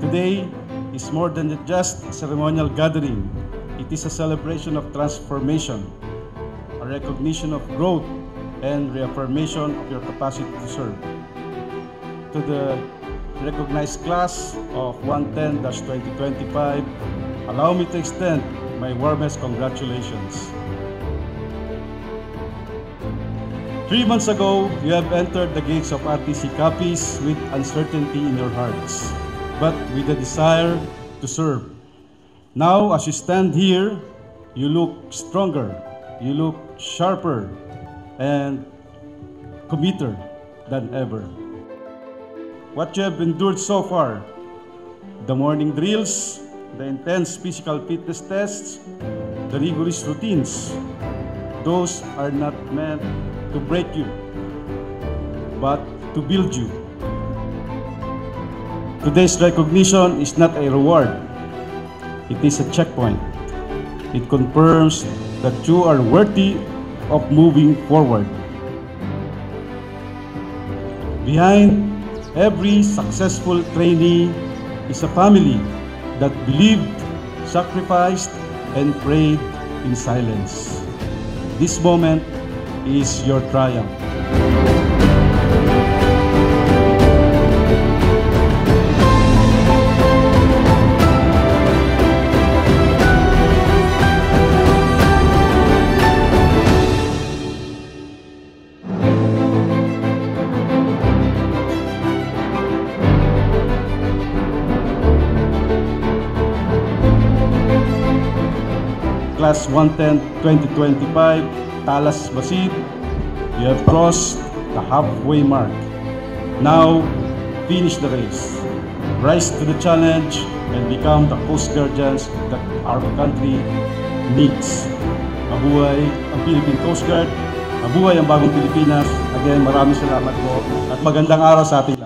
today is more than just a ceremonial gathering. It is a celebration of transformation, a recognition of growth, and reaffirmation of your capacity to serve. To the recognized class of 110-2025, allow me to extend my warmest congratulations. 3 months ago, you have entered the gates of RTC Capiz with uncertainty in your hearts, but with a desire to serve. Now, as you stand here, you look stronger, you look sharper, and committed than ever. What you have endured so far, the morning drills, the intense physical fitness tests, the rigorous routines, those are not meant to break you, but to build you. Today's recognition is not a reward. It is a checkpoint. It confirms that you are worthy of moving forward. Behind every successful trainee is a family that believed, sacrificed, and prayed in silence. This moment is your triumph. Class 110-2025, Talas Basid, you have crossed the halfway mark. Now, finish the race. Rise to the challenge and become the Coast Guardians that our country needs. Mabuhay ang Philippine Coast Guard, mabuhay ang bagong Pilipinas. Again, maraming salamat po at magandang araw sa ating